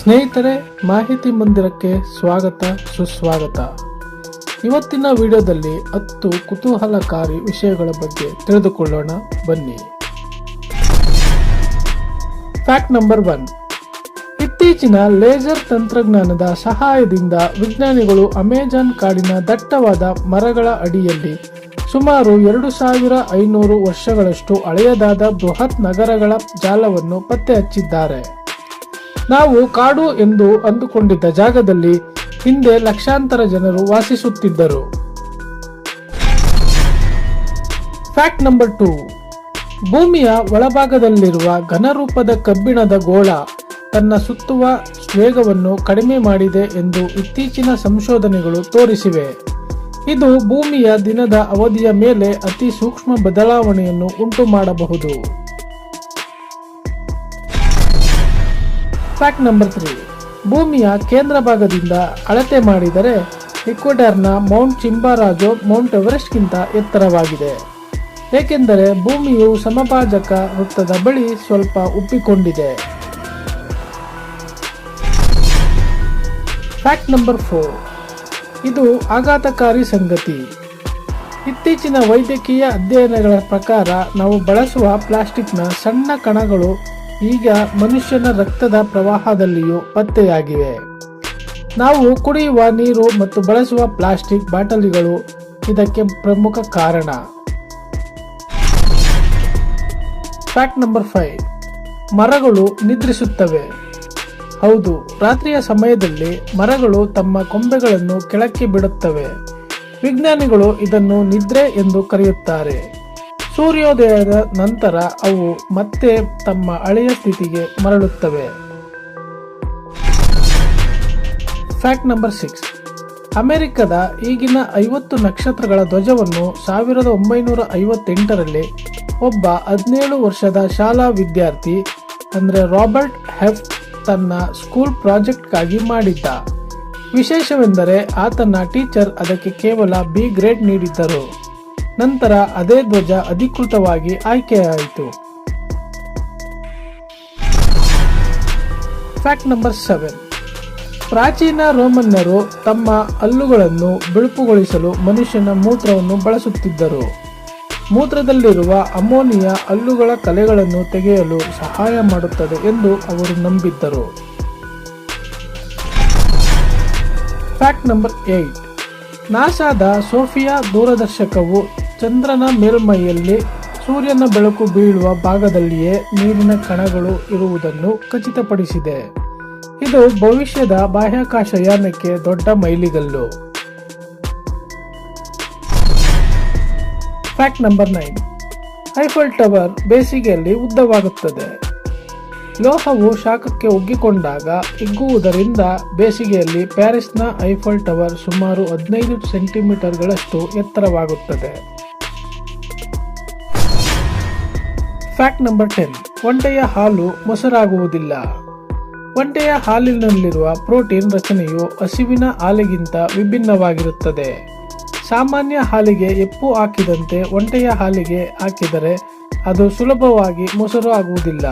ಸ್ನೇಹಿತರೆ, ಮಾಹಿತಿ ಮಂದಿರಕ್ಕೆ ಸ್ವಾಗತ ಸುಸ್ವಾಗತ. ಇವತ್ತಿನ ವಿಡಿಯೋದಲ್ಲಿ 10 ಕುತೂಹಲಕಾರಿ ವಿಷಯಗಳ ಬಗ್ಗೆ ತಿಳಿದುಕೊಳ್ಳೋಣ ಬನ್ನಿ. Fact number 1. ಇತ್ತೀಚಿನ ಲೇಸರ್ ತಂತ್ರಜ್ಞಾನದ ಸಹಾಯದಿಂದ ವಿಜ್ಞಾನಿಗಳು ಅಮೆಜಾನ್ ಕಾಡಿನ ದಟ್ಟವಾದ ಮರಗಳ ಅಡಿಯಲ್ಲಿ ಸುಮಾರು 2500 ವರ್ಷಗಳಷ್ಟು ಹಳೆಯದಾದ ಬೃಹತ್ ನಗರಗಳ ಜಾಲವನ್ನು ಪತ್ತೆ ಹಚ್ಚಿದ್ದಾರೆ. ನಾವು ಕಾಡು ಎಂದು ಅಂದುಕೊಂಡಿದ್ದ ಜಾಗದಲ್ಲಿ ಹಿಂದೆ ಲಕ್ಷಾಂತರ ಜನರು ವಾಸಿಸುತ್ತಿದ್ದರು. Fact number 2. ಭೂಮಿಯ ಒಳಭಾಗದಲ್ಲಿರುವ ಘನರೂಪದ ಕಬ್ಬಿಣದ ಗೋಳ ತನ್ನ ಸುತ್ತುವ ವೇಗವನ್ನು ಕಡಿಮೆ ಮಾಡಿದೆ ಎಂದು ಇತ್ತೀಚಿನ ಸಂಶೋಧನೆಗಳು ತೋರಿಸಿವೆ. ಇದು ಭೂಮಿಯ ದಿನದ ಅವಧಿಯ ಮೇಲೆ ಅತಿ ಸೂಕ್ಷ್ಮ ಬದಲಾವಣೆಯನ್ನು ಉಂಟು ಮಾಡಬಹುದು. Fact number 3. ಭೂಮಿಯ ಕೇಂದ್ರ ಭಾಗದಿಂದ ಅಳತೆ ಮಾಡಿದರೆ ಈಕ್ವೆಡಾರ್ನ ಮೌಂಟ್ ಚಿಂಬಾರಾಜೋ ಮೌಂಟ್ ಎವರೆಸ್ಟ್ಗಿಂತ ಎತ್ತರವಾಗಿದೆ, ಏಕೆಂದರೆ ಭೂಮಿಯು ಸಮಭಾಜಕ ವೃತ್ತದ ಬಳಿ ಸ್ವಲ್ಪ ಉಬ್ಬಿಕೊಂಡಿದೆ. Fact number 4. ಇದು ಆಘಾತಕಾರಿ ಸಂಗತಿ. ಇತ್ತೀಚಿನ ವೈದ್ಯಕೀಯ ಅಧ್ಯಯನಗಳ ಪ್ರಕಾರ ನಾವು ಬಳಸುವ ಪ್ಲಾಸ್ಟಿಕ್ನ ಸಣ್ಣ ಕಣಗಳು ಈಗ ಮನುಷ್ಯನ ರಕ್ತದ ಪ್ರವಾಹದಲ್ಲಿಯೂ ಪತ್ತೆಯಾಗಿವೆ. ನಾವು ಕುಡಿಯುವ ನೀರು ಮತ್ತು ಬಳಸುವ ಪ್ಲಾಸ್ಟಿಕ್ ಬಾಟಲಿಗಳು ಇದಕ್ಕೆ ಪ್ರಮುಖ ಕಾರಣ. Fact number 5. ಮರಗಳು ನಿದ್ರಿಸುತ್ತವೆ. ಹೌದು, ರಾತ್ರಿಯ ಸಮಯದಲ್ಲಿ ಮರಗಳು ತಮ್ಮ ಕೊಂಬೆಗಳನ್ನು ಕೆಳಕ್ಕೆ ಬಿಡುತ್ತವೆ. ವಿಜ್ಞಾನಿಗಳು ಇದನ್ನು ನಿದ್ರೆ ಎಂದು ಕರೆಯುತ್ತಾರೆ. ಸೂರ್ಯೋದಯದ ನಂತರ ಅವು ಮತ್ತೆ ತಮ್ಮ ಹಳೆಯ ಸ್ಥಿತಿಗೆ ಮರಳುತ್ತವೆ. Fact number 6. ಅಮೆರಿಕದ ಈಗಿನ 50 ನಕ್ಷತ್ರಗಳ ಧ್ವಜವನ್ನು 1958ರಲ್ಲಿ ಒಬ್ಬ 17 ವರ್ಷದ ಶಾಲಾ ವಿದ್ಯಾರ್ಥಿ ರಾಬರ್ಟ್ ಹೆಫ್ ತನ್ನ ಸ್ಕೂಲ್ ಪ್ರಾಜೆಕ್ಟ್ಗಾಗಿ ಮಾಡಿದ್ದ. ವಿಶೇಷವೆಂದರೆ ಆತನ ಟೀಚರ್ ಅದಕ್ಕೆ ಕೇವಲ B ಗ್ರೇಡ್ ನೀಡಿದ್ದರು. ನಂತರ ಅದೇ ಧ್ವಜ ಅಧಿಕೃತವಾಗಿ ಆಯ್ಕೆಯಾಯಿತು. Fact number 7. ಪ್ರಾಚೀನ ರೋಮನ್ನರು ತಮ್ಮ ಹಲ್ಲುಗಳನ್ನು ಬಿಳುಪುಗೊಳಿಸಲು ಮನುಷ್ಯನ ಮೂತ್ರವನ್ನು ಬಳಸುತ್ತಿದ್ದರು. ಮೂತ್ರದಲ್ಲಿರುವ ಅಮೋನಿಯಾ ಹಲ್ಲುಗಳ ಕಲೆಗಳನ್ನು ತೆಗೆಯಲು ಸಹಾಯ ಮಾಡುತ್ತದೆ ಎಂದು ಅವರು ನಂಬಿದ್ದರು. Fact number 8. ನಾಸಾದ ಸೋಫಿಯಾ ದೂರದರ್ಶಕವು ಚಂದ್ರನ ಮೇಲ್ಮೈಯಲ್ಲಿ ಸೂರ್ಯನ ಬೆಳಕು ಬೀಳುವ ಭಾಗದಲ್ಲಿಯೇ ನೀರಿನ ಕಣಗಳು ಇರುವುದನ್ನು ಖಚಿತಪಡಿಸಿದೆ. ಇದು ಭವಿಷ್ಯದ ಬಾಹ್ಯಾಕಾಶ ಯಾನಕ್ಕೆ ದೊಡ್ಡ ಮೈಲಿಗಲ್ಲು. Fact number 9. ಐಫೆಲ್ ಟವರ್ ಬೇಸಿಗೆಯಲ್ಲಿ ಉದ್ದವಾಗುತ್ತದೆ. ಲೋಹವು ಶಾಖಕ್ಕೆ ಒಗ್ಗಿಕೊಂಡಾಗ ಹಿಗ್ಗುವುದರಿಂದ ಬೇಸಿಗೆಯಲ್ಲಿ ಪ್ಯಾರಿಸ್ನ ಐಫೆಲ್ ಟವರ್ ಸುಮಾರು 15 ಸೆಂಟಿಮೀಟರ್ಗಳಷ್ಟು ಎತ್ತರವಾಗುತ್ತದೆ. Fact number 10. ಒಂಟೆಯ ಹಾಲು ಮೊಸರಾಗುವುದಿಲ್ಲ. ಒಂಟೆಯ ಹಾಲಿನಲ್ಲಿರುವ ಪ್ರೋಟೀನ್ ರಚನೆಯು ಹಸುವಿನ ಹಾಲಿಗಿಂತ ವಿಭಿನ್ನವಾಗಿರುತ್ತದೆ. ಸಾಮಾನ್ಯ ಹಾಲಿಗೆ ಹೆಪ್ಪು ಹಾಕಿದಂತೆ ಒಂಟೆಯ ಹಾಲಿಗೆ ಹಾಕಿದರೆ ಅದು ಸುಲಭವಾಗಿ ಮೊಸರು ಆಗುವುದಿಲ್ಲ.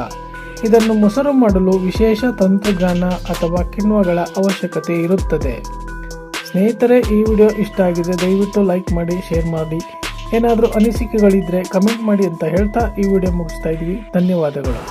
ಇದನ್ನು ಮೊಸರು ಮಾಡಲು ವಿಶೇಷ ತಂತ್ರಜ್ಞಾನ ಅಥವಾ ಕಿಣ್ವಗಳ ಅವಶ್ಯಕತೆ ಇರುತ್ತದೆ. ಸ್ನೇಹಿತರೆ, ಈ ವಿಡಿಯೋ ಇಷ್ಟ ಆಗಿದೆ, ದಯವಿಟ್ಟು ಲೈಕ್ ಮಾಡಿ, ಶೇರ್ ಮಾಡಿ. ಏನಾದರೂ ಅನಿಸಿಕೆಗಳಿದ್ರೆ ಕಮೆಂಟ್ ಮಾಡಿ ಅಂತ ಹೇಳ್ತಾ ಈ ವಿಡಿಯೋ ಮುಗಿಸ್ತಾ ಇದ್ದೀವಿ. ಧನ್ಯವಾದಗಳು.